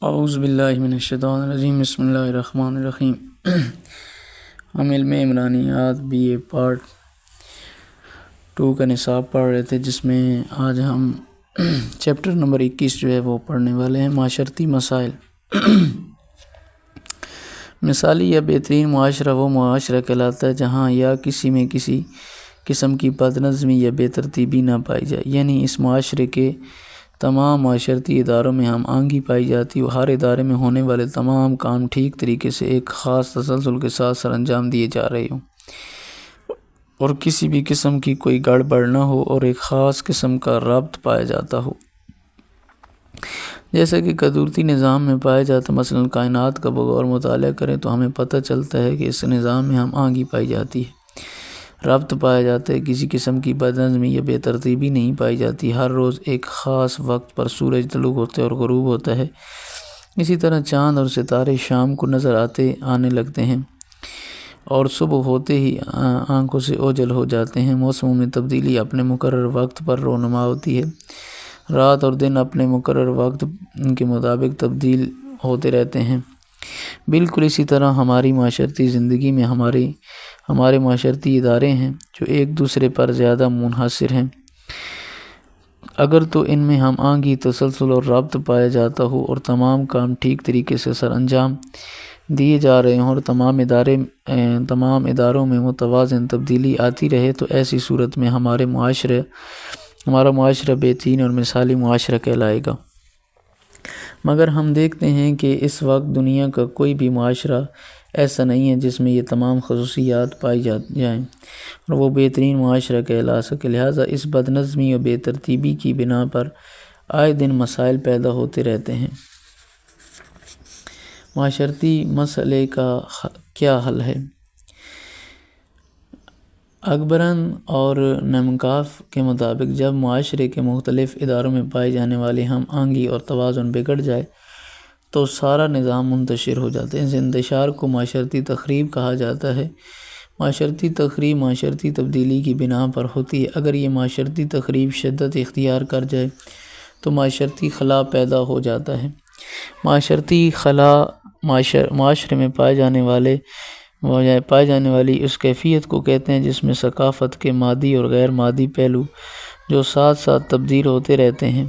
اعوذ باللہ من الشیطان الرجیم، بسم اللہ الرحمن الرحیم۔ ہم علم عمرانیات بی اے پارٹ 2 کا نصاب پڑھ رہے تھے، جس میں آج ہم چیپٹر نمبر 21 جو ہے وہ پڑھنے والے ہیں، معاشرتی مسائل۔ مثالی یا بہترین معاشرہ وہ معاشرہ کہلاتا ہے جہاں یا کسی میں کسی قسم کی بد نظمی یا بے ترتیبی نہ پائی جائے، یعنی اس معاشرے کے تمام معاشرتی اداروں میں ہم آہنگی پائی جاتی اور ہر ادارے میں ہونے والے تمام کام ٹھیک طریقے سے ایک خاص تسلسل کے ساتھ سر انجام دیے جا رہے ہوں، اور کسی بھی قسم کی کوئی گڑبڑ نہ ہو اور ایک خاص قسم کا ربط پایا جاتا ہو، جیسا کہ قدرتی نظام میں پایا جاتا۔ مثلا کائنات کا بغور مطالعہ کریں تو ہمیں پتہ چلتا ہے کہ اس نظام میں ہم آہنگی پائی جاتی ہے، ربط پایا جاتا ہے، کسی قسم کی بد نظمی یا بے ترتیبی نہیں پائی جاتی۔ ہر روز ایک خاص وقت پر سورج طلوع ہوتا ہے اور غروب ہوتا ہے، اسی طرح چاند اور ستارے شام کو نظر آنے لگتے ہیں اور صبح ہوتے ہی آنکھوں سے اوجھل ہو جاتے ہیں۔ موسموں میں تبدیلی اپنے مقرر وقت پر رونما ہوتی ہے، رات اور دن اپنے مقرر وقت کے مطابق تبدیل ہوتے رہتے ہیں۔ بالکل اسی طرح ہماری معاشرتی زندگی میں ہمارے معاشرتی ادارے ہیں جو ایک دوسرے پر زیادہ منحصر ہیں۔ اگر تو ان میں ہم آہنگی، تسلسل اور ربط پایا جاتا ہو اور تمام کام ٹھیک طریقے سے سر انجام دیے جا رہے ہوں اور تمام اداروں میں متوازن تبدیلی آتی رہے، تو ایسی صورت میں ہمارا معاشرہ بہترین اور مثالی معاشرہ کہلائے گا۔ مگر ہم دیکھتے ہیں کہ اس وقت دنیا کا کوئی بھی معاشرہ ایسا نہیں ہے جس میں یہ تمام خصوصیات پائی جائیں اور وہ بہترین معاشرہ کہلا سکے۔ لہٰذا اس بد نظمی اور بے ترتیبی کی بنا پر آئے دن مسائل پیدا ہوتے رہتے ہیں۔ معاشرتی مسئلے کا کیا حل ہے؟ اکبرن اور نمکاف کے مطابق جب معاشرے کے مختلف اداروں میں پائے جانے والے ہم آہنگی اور توازن بگڑ جائے تو سارا نظام منتشر ہو جاتا ہے۔ اس انتشار کو معاشرتی تخریب کہا جاتا ہے۔ معاشرتی تخریب معاشرتی تبدیلی کی بنا پر ہوتی ہے۔ اگر یہ معاشرتی تخریب شدت اختیار کر جائے تو معاشرتی خلا پیدا ہو جاتا ہے۔ معاشرتی خلا معاشرے میں پائے جانے والی اس کیفیت کو کہتے ہیں جس میں ثقافت کے مادی اور غیر مادی پہلو جو ساتھ ساتھ تبدیل ہوتے رہتے ہیں،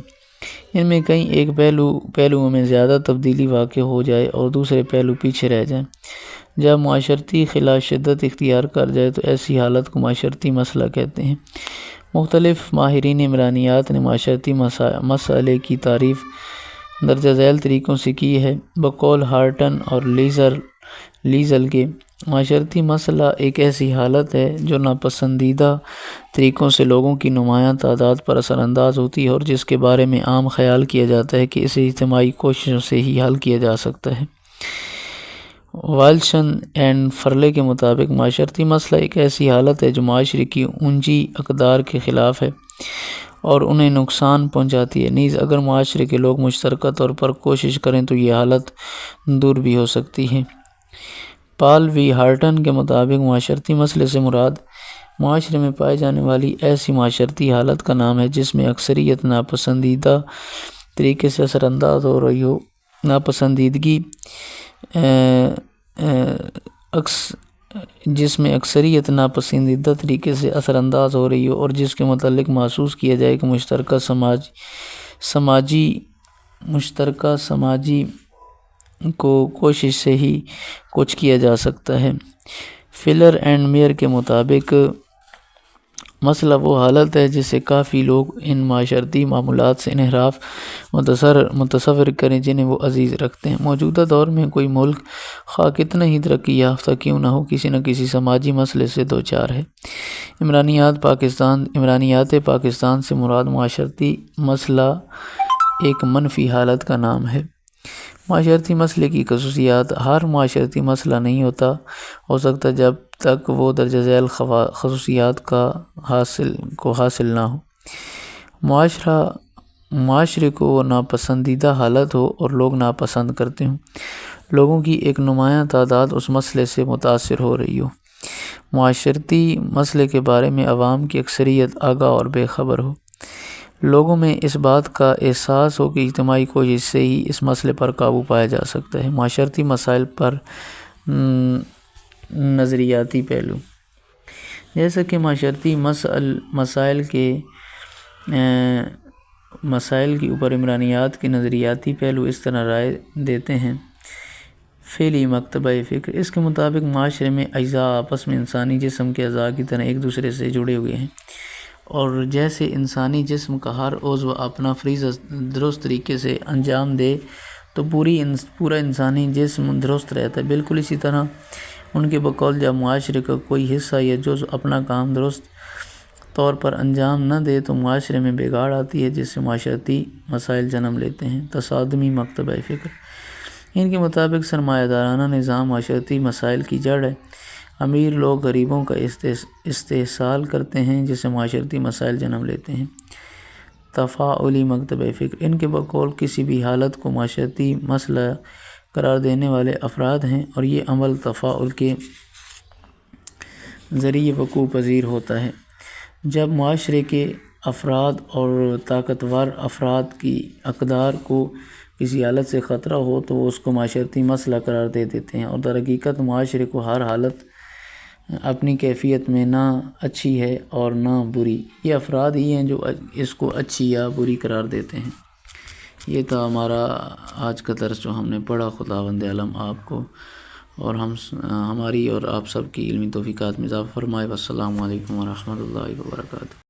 ان میں کہیں ایک پہلوؤں میں زیادہ تبدیلی واقع ہو جائے اور دوسرے پہلو پیچھے رہ جائیں۔ جب معاشرتی خلا شدت اختیار کر جائے تو ایسی حالت کو معاشرتی مسئلہ کہتے ہیں۔ مختلف ماہرین عمرانیات نے معاشرتی مسئلے کی تعریف درجہ ذیل طریقوں سے کی ہے۔ بقول ہارٹن اور لیزل کے، معاشرتی مسئلہ ایک ایسی حالت ہے جو ناپسندیدہ طریقوں سے لوگوں کی نمایاں تعداد پر اثر انداز ہوتی ہے اور جس کے بارے میں عام خیال کیا جاتا ہے کہ اسے اجتماعی کوششوں سے ہی حل کیا جا سکتا ہے۔ والشن اینڈ فرلے کے مطابق معاشرتی مسئلہ ایک ایسی حالت ہے جو معاشرے کی اونچی اقدار کے خلاف ہے اور انہیں نقصان پہنچاتی ہے۔ نیز اگر معاشرے کے لوگ مشترکہ طور پر کوشش کریں تو یہ حالت دور بھی ہو سکتی ہے۔ پال وی ہارٹن کے مطابق معاشرتی مسئلے سے مراد معاشرے میں پائے جانے والی ایسی معاشرتی حالت کا نام ہے جس میں اکثریت ناپسندیدہ طریقے سے اثر انداز ہو رہی ہو۔ جس میں اکثریت ناپسندیدہ طریقے سے اثر انداز ہو رہی ہو اور جس کے متعلق محسوس کیا جائے کہ مشترکہ سماجی کو کوشش سے ہی کچھ کیا جا سکتا ہے۔ فلر اینڈ میئر کے مطابق مسئلہ وہ حالت ہے جسے کافی لوگ ان معاشرتی معاملات سے انحراف متصور کریں جنہیں وہ عزیز رکھتے ہیں۔ موجودہ دور میں کوئی ملک خواہ کتنا ہی ترقی یافتہ کیوں نہ ہو، کسی نہ کسی سماجی مسئلے سے دوچار ہے۔ عمرانیات پاکستان سے مراد معاشرتی مسئلہ ایک منفی حالت کا نام ہے۔ معاشرتی مسئلے کی خصوصیات: ہر معاشرتی مسئلہ نہیں ہو سکتا جب تک وہ درجہ ذیل خصوصیات کو حاصل نہ ہو۔ معاشرے کو وہ ناپسندیدہ حالت ہو اور لوگ ناپسند کرتے ہوں، لوگوں کی ایک نمایاں تعداد اس مسئلے سے متاثر ہو رہی ہو۔ معاشرتی مسئلے کے بارے میں عوام کی اکثریت آگاہ اور بے خبر ہو۔ لوگوں میں اس بات کا احساس ہو کہ اجتماعی کوشش سے ہی اس مسئلے پر قابو پایا جا سکتا ہے۔ معاشرتی مسائل پر نظریاتی پہلو، جیسا کہ معاشرتی مسائل کے اوپر عمرانیات کے نظریاتی پہلو اس طرح رائے دیتے ہیں۔ فعلی مکتبہ فکر، اس کے مطابق معاشرے میں اجزاء آپس میں انسانی جسم کے اعضاء کی طرح ایک دوسرے سے جڑے ہوئے ہیں، اور جیسے انسانی جسم کا ہر عضو اپنا فریضہ درست طریقے سے انجام دے تو پورا انسانی جسم درست رہتا ہے، بالکل اسی طرح ان کے بقول جب معاشرے کا کوئی حصہ یا جزو اپنا کام درست طور پر انجام نہ دے تو معاشرے میں بگاڑ آتی ہے، جس سے معاشرتی مسائل جنم لیتے ہیں۔ تصادمی مکتبہ فکر، ان کے مطابق سرمایہ دارانہ نظام معاشرتی مسائل کی جڑ ہے۔ امیر لوگ غریبوں کا استحصال کرتے ہیں، جس سے معاشرتی مسائل جنم لیتے ہیں۔ تفاعلی مکتبہ فکر، ان کے بقول کسی بھی حالت کو معاشرتی مسئلہ قرار دینے والے افراد ہیں، اور یہ عمل تفاعل کے ذریعے وقوع پذیر ہوتا ہے۔ جب معاشرے کے افراد اور طاقتور افراد کی اقدار کو کسی حالت سے خطرہ ہو تو وہ اس کو معاشرتی مسئلہ قرار دے دیتے ہیں، اور در حقیقت معاشرے کو ہر حالت اپنی کیفیت میں نہ اچھی ہے اور نہ بری، یہ افراد ہی ہیں جو اس کو اچھی یا بری قرار دیتے ہیں۔ یہ تھا ہمارا آج کا درس جو ہم نے پڑھا۔ خداوند عالم آپ کو اور ہماری اور آپ سب کی علمی توفیقات میں اضافہ فرمائے۔ والسلام علیکم ورحمۃ اللہ وبرکاتہ۔